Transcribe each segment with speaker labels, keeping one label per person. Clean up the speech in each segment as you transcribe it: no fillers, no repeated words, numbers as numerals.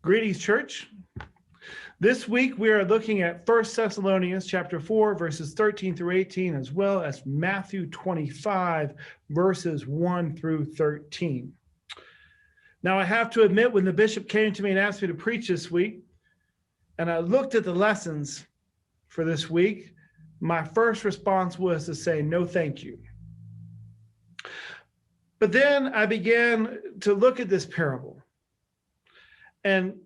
Speaker 1: Greetings, church. This week we are looking at 1 Thessalonians chapter 4, verses 13 through 18, as well as Matthew 25, verses 1 through 13. Now, I have to admit, when the bishop came to me and asked me to preach this week, and I looked at the lessons for this week, my first response was to say, no, thank you. But then I began to look at this parable, and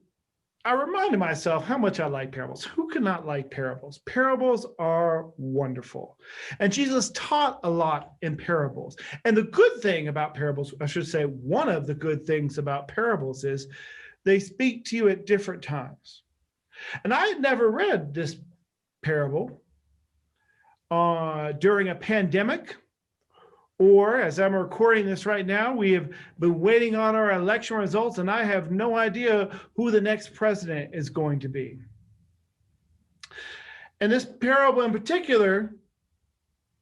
Speaker 1: I reminded myself how much I like parables. Who cannot like parables? Parables are wonderful. And Jesus taught a lot in parables. And the good thing about parables, I should say, one of the good things about parables is they speak to you at different times. And I had never read this parable during a pandemic, or as I'm recording this right now, we have been waiting on our election results, and I have no idea who the next president is going to be. And this parable in particular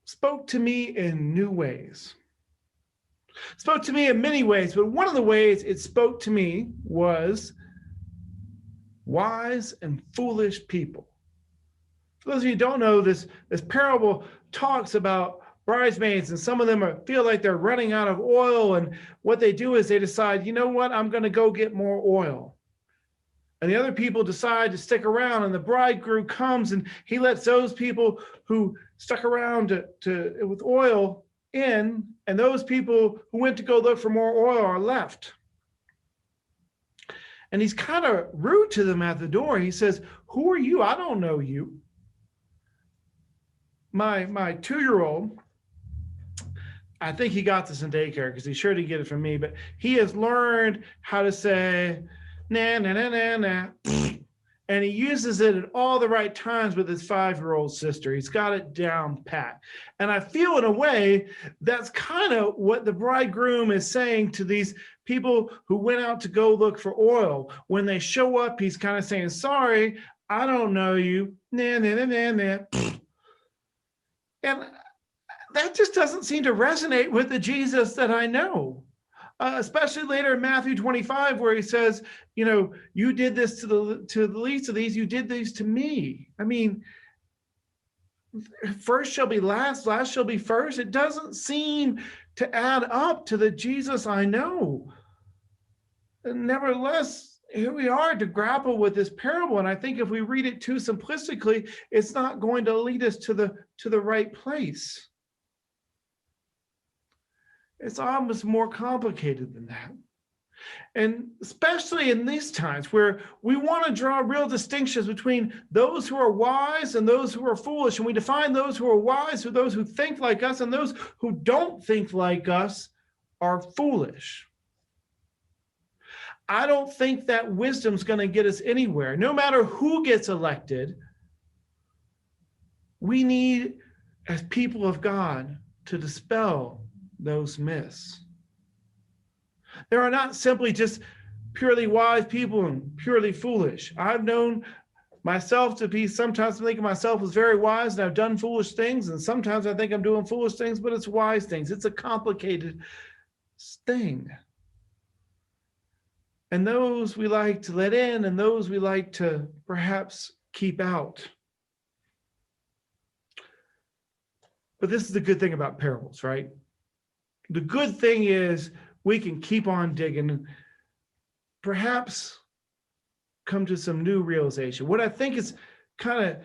Speaker 1: spoke to me in new ways. It spoke to me in many ways, but one of the ways it spoke to me was wise and foolish people. For those of you who don't know, this parable talks about bridesmaids, and some of them feel like they're running out of oil, and what they do is they decide, you know what, I'm going to go get more oil. And the other people decide to stick around, and the bridegroom comes and he lets those people who stuck around with oil in, and those people who went to go look for more oil are left. And he's kind of rude to them at the door. He says, who are you? I don't know you. My 2-year-old, I think he got this in daycare because he sure didn't get it from me, but he has learned how to say, nah, nah, nah, nah, nah. And he uses it at all the right times with his 5-year-old sister. He's got it down pat. And I feel in a way that's kind of what the bridegroom is saying to these people who went out to go look for oil. When they show up, he's kind of saying, sorry, I don't know you. Nah, nah, nah, nah, nah. And that just doesn't seem to resonate with the Jesus that I know, especially later in Matthew 25, where he says, you know, you did this to the least of these, you did these to me. I mean, first shall be last, last shall be first. It doesn't seem to add up to the Jesus I know. And nevertheless, here we are to grapple with this parable. And I think if we read it too simplistically, it's not going to lead us to the right place. It's almost more complicated than that. And especially in these times where we want to draw real distinctions between those who are wise and those who are foolish. And we define those who are wise as those who think like us, and those who don't think like us are foolish. I don't think that wisdom's going to get us anywhere. No matter who gets elected, we need, as people of God, to dispel those myths. There are not simply just purely wise people and purely foolish. I've known myself to be sometimes thinking myself as very wise, and I've done foolish things, and sometimes I think I'm doing foolish things, but it's wise things. It's a complicated thing. And those we like to let in, and those we like to perhaps keep out. But this is the good thing about parables, right? The good thing is we can keep on digging and perhaps come to some new realization. What I think is kind of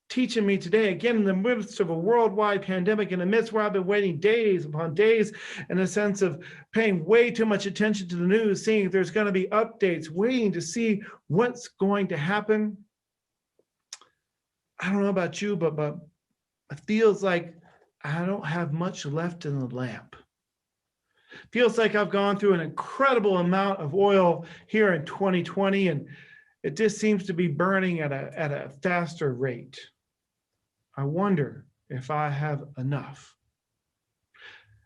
Speaker 1: teaching me today, again, in the midst of a worldwide pandemic, in the midst where I've been waiting days upon days in a sense of paying way too much attention to the news, seeing if there's going to be updates, waiting to see what's going to happen. I don't know about you, but it feels like I don't have much left in the lamp. Feels like I've gone through an incredible amount of oil here in 2020, and it just seems to be burning at a faster rate. I wonder if I have enough.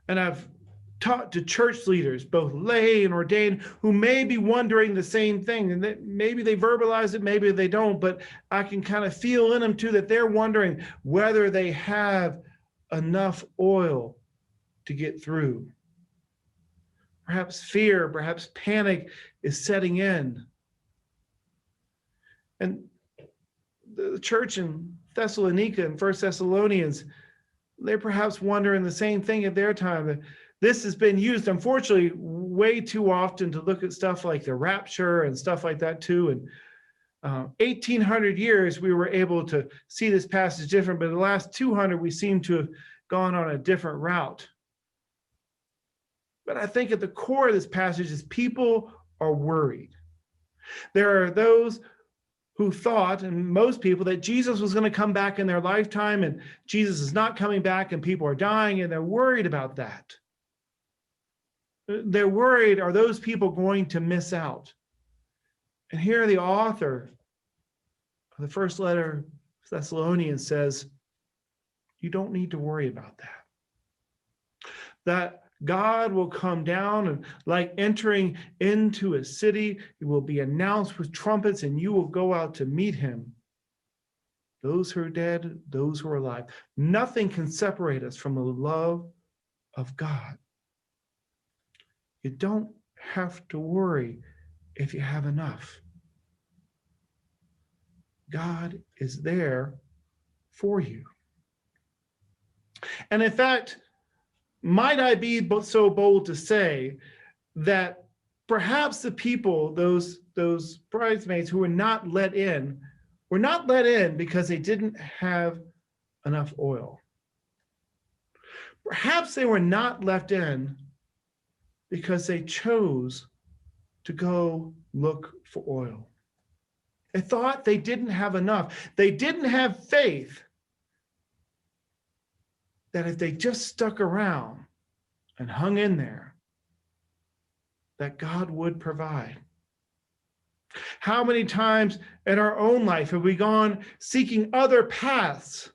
Speaker 1: And I've talked to church leaders, both lay and ordained, who may be wondering the same thing. And maybe they verbalize it, maybe they don't, but I can kind of feel in them too that they're wondering whether they have enough oil to get through. Perhaps fear, perhaps panic is setting in. And the church in Thessalonica and First Thessalonians, they're perhaps wondering the same thing at their time. This has been used, unfortunately, way too often to look at stuff like the rapture and stuff like that too. And 1,800 years, we were able to see this passage different, but the last 200, we seem to have gone on a different route. But I think at the core of this passage is people are worried. There are those who thought, and most people, that Jesus was going to come back in their lifetime, and Jesus is not coming back, and people are dying, and they're worried about that. They're worried, are those people going to miss out? And here the author of the first letter of Thessalonians says, you don't need to worry about that. That God will come down, and like entering into a city, it will be announced with trumpets, and you will go out to meet him. Those who are dead, those who are alive. Nothing can separate us from the love of God. You don't have to worry if you have enough. God is there for you. And in fact, might I be so bold to say that perhaps the people, those bridesmaids who were not let in because they didn't have enough oil. Perhaps they were not left in because they chose to go look for oil. They thought they didn't have enough. They didn't have faith that if they just stuck around and hung in there, that God would provide. How many times in our own life have we gone seeking other paths,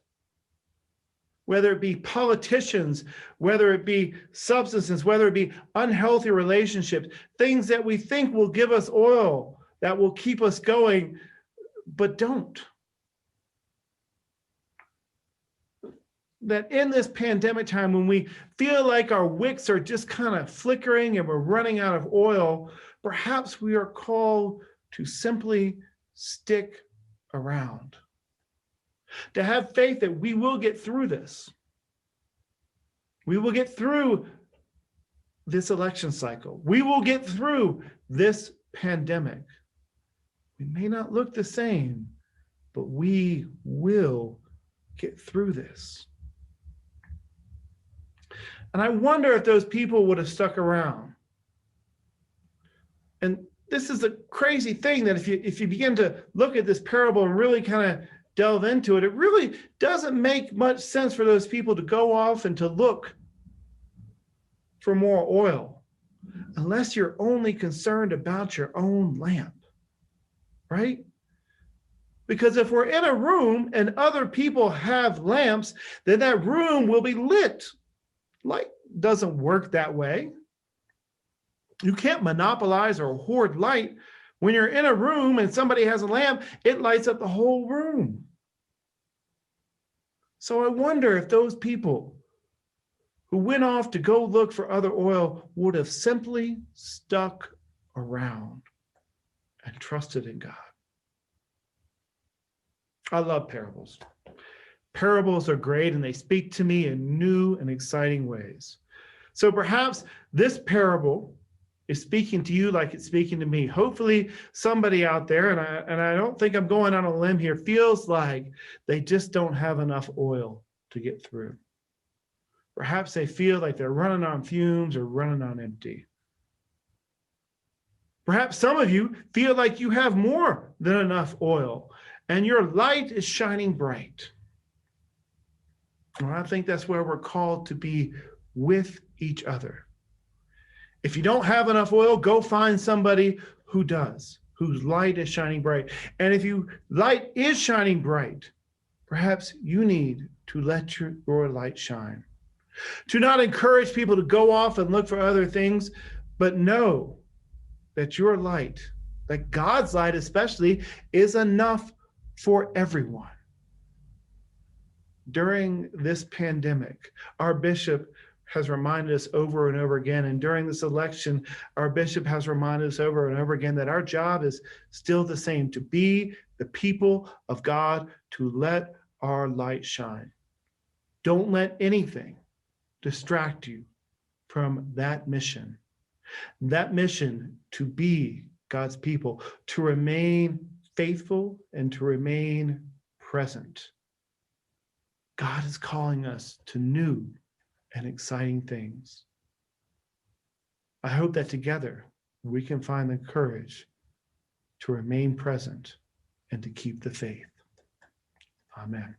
Speaker 1: whether it be politicians, whether it be substances, whether it be unhealthy relationships, things that we think will give us oil, that will keep us going, but don't. That in this pandemic time, when we feel like our wicks are just kind of flickering and we're running out of oil, perhaps we are called to simply stick around. To have faith that we will get through this. We will get through this election cycle. We will get through this pandemic. We may not look the same, but we will get through this. And I wonder if those people would have stuck around. And this is a crazy thing that if you begin to look at this parable and really kind of delve into it, it really doesn't make much sense for those people to go off and to look for more oil, unless you're only concerned about your own lamp, right? Because if we're in a room and other people have lamps, then that room will be lit. Light doesn't work that way. You can't monopolize or hoard light. When you're in a room and somebody has a lamp, it lights up the whole room. So I wonder if those people who went off to go look for other oil would have simply stuck around and trusted in God. I love parables. Parables are great, and they speak to me in new and exciting ways. So perhaps this parable is speaking to you like it's speaking to me. Hopefully somebody out there, and I don't think I'm going on a limb here, feels like they just don't have enough oil to get through. Perhaps they feel like they're running on fumes or running on empty. Perhaps some of you feel like you have more than enough oil, and your light is shining bright. Well, I think that's where we're called to be with each other. If you don't have enough oil, go find somebody who does, whose light is shining bright. And if your light is shining bright, perhaps you need to let your light shine. To not encourage people to go off and look for other things, but know that your light, that God's light especially, is enough for everyone. During this pandemic, our bishop has reminded us over and over again. And during this election, our bishop has reminded us over and over again that our job is still the same, to be the people of God, to let our light shine. Don't let anything distract you from that mission. That mission to be God's people, to remain faithful and to remain present. God is calling us to new and exciting things. I hope that together we can find the courage to remain present and to keep the faith. Amen.